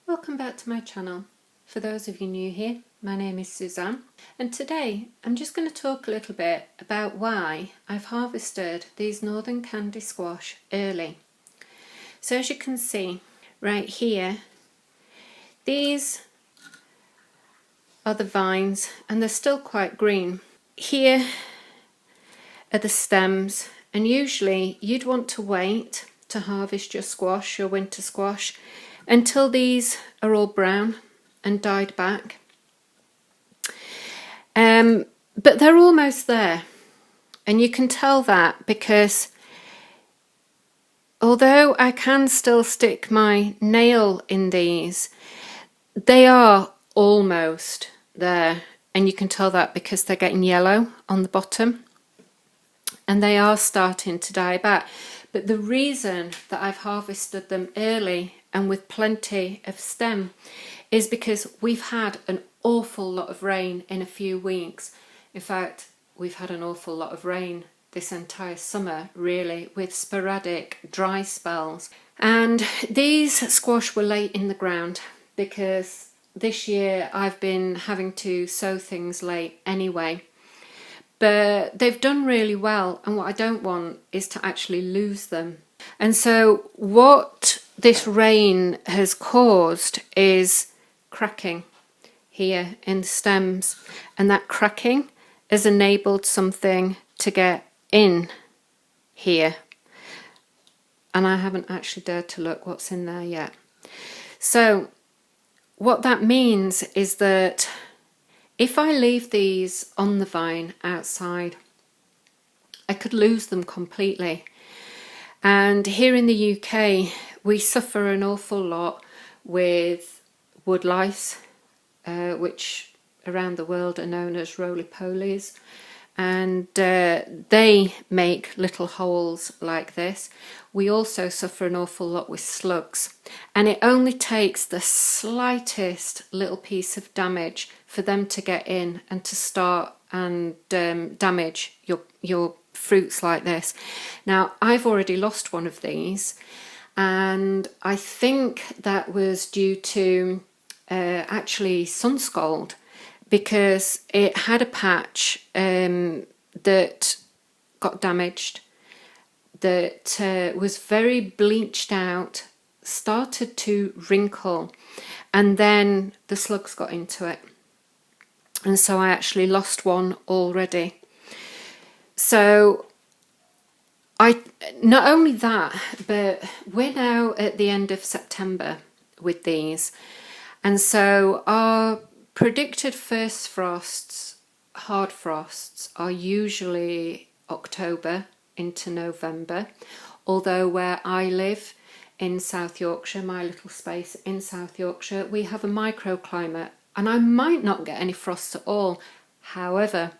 Welcome back to my channel. For those of you new here, my name is Suzanne, and today I'm just going to talk a little bit about why I've harvested these northern candy squash early. So as you can see right here, these are the vines and they're still quite green. Here are the stems, and usually you'd want to wait to harvest your squash, your winter squash, until these are all brown and died back. But they're almost there, and you can tell that because although I can still stick my nail in these, they are almost there, and you can tell that because they're getting yellow on the bottom and they are starting to die back. But the reason that I've harvested them early and with plenty of stem is because we've had an awful lot of rain in a few weeks. In fact, we've had an awful lot of rain this entire summer, really, with sporadic dry spells. And these squash were late in the ground because this year I've been having to sow things late anyway. But they've done really well, and what I don't want is to actually lose them. And so what this rain has caused is cracking here in the stems, and that cracking has enabled something to get in here, and I haven't actually dared to look what's in there yet. So what that means is that if I leave these on the vine outside, I could lose them completely. And here in the UK, we suffer an awful lot with wood lice, which around the world are known as roly-polies. And they make little holes like this. We also suffer an awful lot with slugs, and it only takes the slightest little piece of damage for them to get in and to start and damage your fruits like this. Now, I've already lost one of these, and I think that was due to actually sun scald, because it had a patch that got damaged, that was very bleached out, started to wrinkle, and then the slugs got into it. And so I actually lost one already. So not only that, but we're now at the end of September with these. And so our predicted first frosts, hard frosts, are usually October into November, although where I live in South Yorkshire, my little space in South Yorkshire, we have a microclimate and I might not get any frosts at all. However,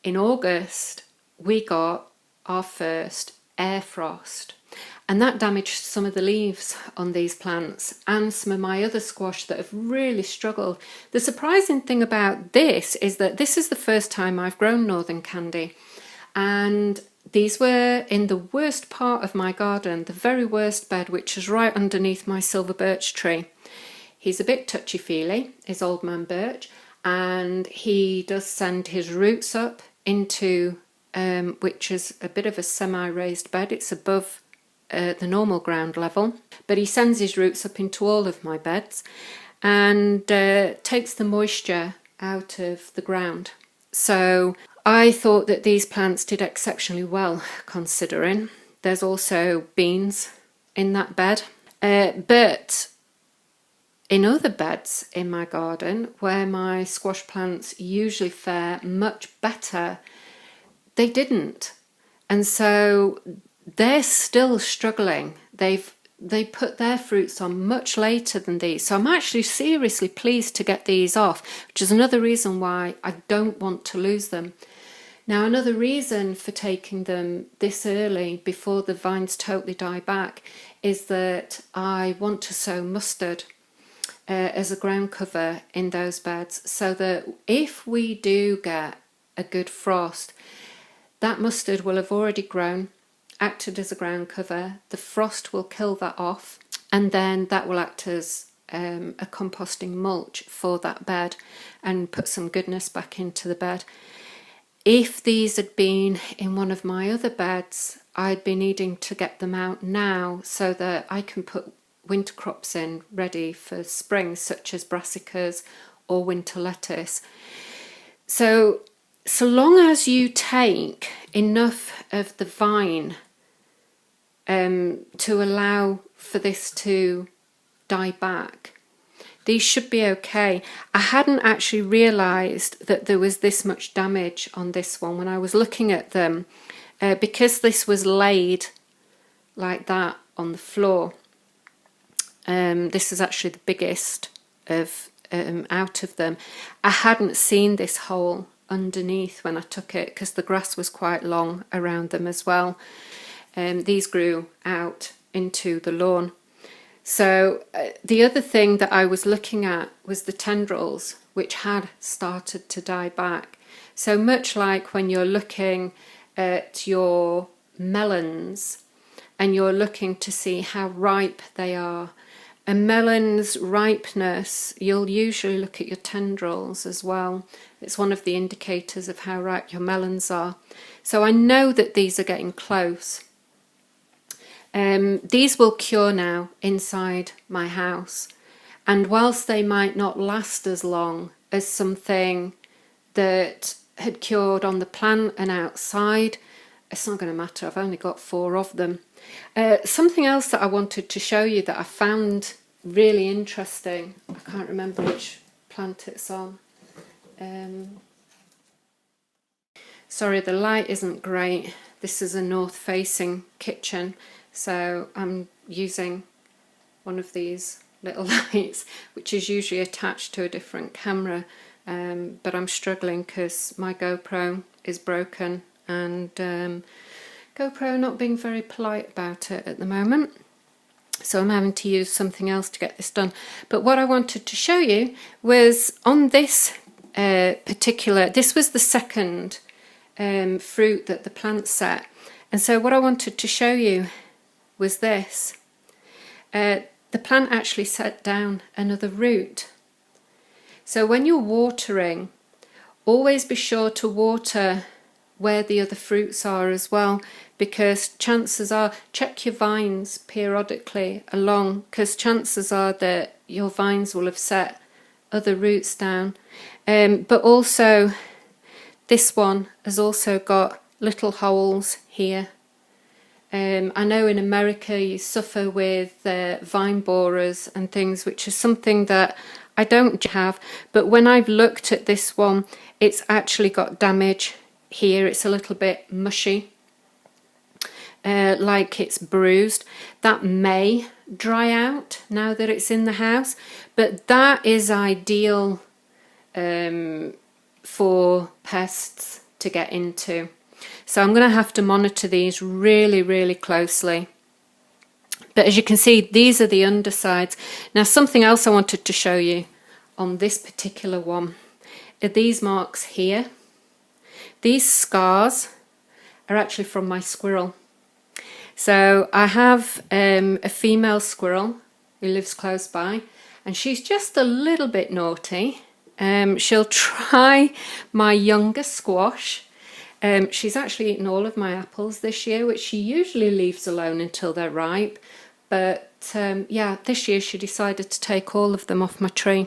in August we got our first air frost, and that damaged some of the leaves on these plants and some of my other squash that have really struggled. The surprising thing about this is that this is the first time I've grown northern candy, and these were in the worst part of my garden, the very worst bed, which is right underneath my silver birch tree. He's a bit touchy-feely, is Old Man Birch, and he does send his roots up into, which is a bit of a semi-raised bed. It's above the normal ground level, but he sends his roots up into all of my beds and takes the moisture out of the ground. So I thought that these plants did exceptionally well, considering there's also beans in that bed. But in other beds in my garden, where my squash plants usually fare much better, they didn't. And so they're still struggling. They put their fruits on much later than these. So I'm actually seriously pleased to get these off, which is another reason why I don't want to lose them. Now, another reason for taking them this early before the vines totally die back is that I want to sow mustard as a ground cover in those beds, so that if we do get a good frost, that mustard will have already grown, acted as a ground cover, the frost will kill that off, and then that will act as a composting mulch for that bed and put some goodness back into the bed. If these had been in one of my other beds, I'd be needing to get them out now so that I can put winter crops in ready for spring, such as brassicas or winter lettuce. So long as you take enough of the vine to allow for this to die back, these should be okay. I hadn't actually realised that there was this much damage on this one when I was looking at them, because this was laid like that on the floor. This is actually the biggest of out of them. I hadn't seen this hole underneath when I took it because the grass was quite long around them as well. These grew out into the lawn. So the other thing that I was looking at was the tendrils, which had started to die back. So much like when you're looking at your melons and you're looking to see how ripe they are, a melon's ripeness, you'll usually look at your tendrils as well. It's one of the indicators of how ripe your melons are. So I know that these are getting close. These will cure now inside my house, and whilst they might not last as long as something that had cured on the plant and outside, it's not going to matter. I've only got 4 of them. Something else that I wanted to show you that I found really interesting, I can't remember which plant it's on. Sorry, the light isn't great. This is a north facing kitchen, so I'm using one of these little lights, which is usually attached to a different camera, but I'm struggling because my GoPro is broken, and GoPro not being very polite about it at the moment, so I'm having to use something else to get this done. But what I wanted to show you was on this particular, this was the second fruit that the plant set, and so what I wanted to show you was this. The plant actually set down another root. So when you're watering, always be sure to water where the other fruits are as well, because chances are, check your vines periodically along, because chances are that your vines will have set other roots down. But also this one has also got little holes here. I know in America you suffer with vine borers and things, which is something that I don't have, but when I've looked at this one, it's actually got damage here. It's a little bit mushy, like it's bruised. That may dry out now that it's in the house, but that is ideal for pests to get into. So I'm going to have to monitor these really, really closely. But as you can see, these are the undersides. Now, something else I wanted to show you on this particular one are these marks here. These scars are actually from my squirrel. So I have a female squirrel who lives close by, and she's just a little bit naughty. She'll try my younger squash. She's actually eaten all of my apples this year, which she usually leaves alone until they're ripe. But yeah, this year she decided to take all of them off my tree.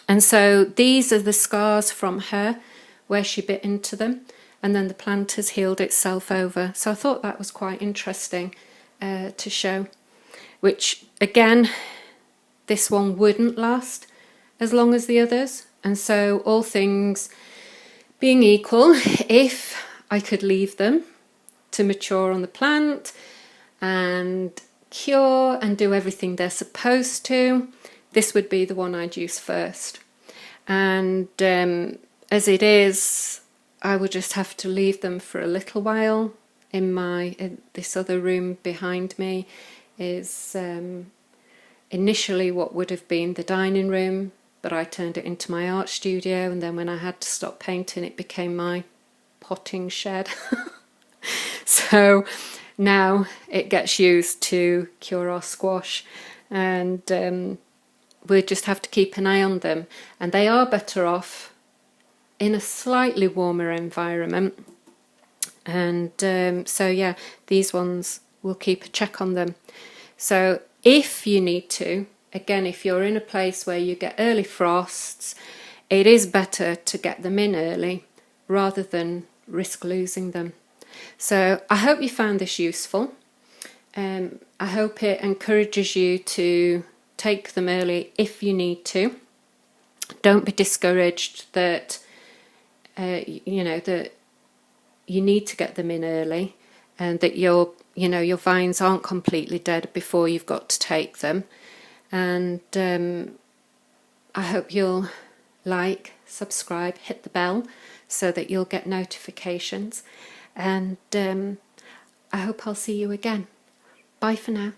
And so these are the scars from her where she bit into them, and then the plant has healed itself over. So I thought that was quite interesting to show, which again, this one wouldn't last as long as the others. And so all things being equal, if I could leave them to mature on the plant and cure and do everything they're supposed to, this would be the one I'd use first. And as it is, I would just have to leave them for a little while. In this other room behind me is initially what would have been the dining room, but I turned it into my art studio, and then when I had to stop painting, it became my potting shed. So now it gets used to cure our squash, and we just have to keep an eye on them, and they are better off in a slightly warmer environment. And so yeah, these ones, we'll keep a check on them. So if you need to, again, if you're in a place where you get early frosts, it is better to get them in early rather than risk losing them. So I hope you found this useful. I hope it encourages you to take them early if you need to. Don't be discouraged that that you need to get them in early, and that your vines aren't completely dead before you've got to take them. And I hope you'll like, subscribe, hit the bell so that you'll get notifications. And I hope I'll see you again. Bye for now.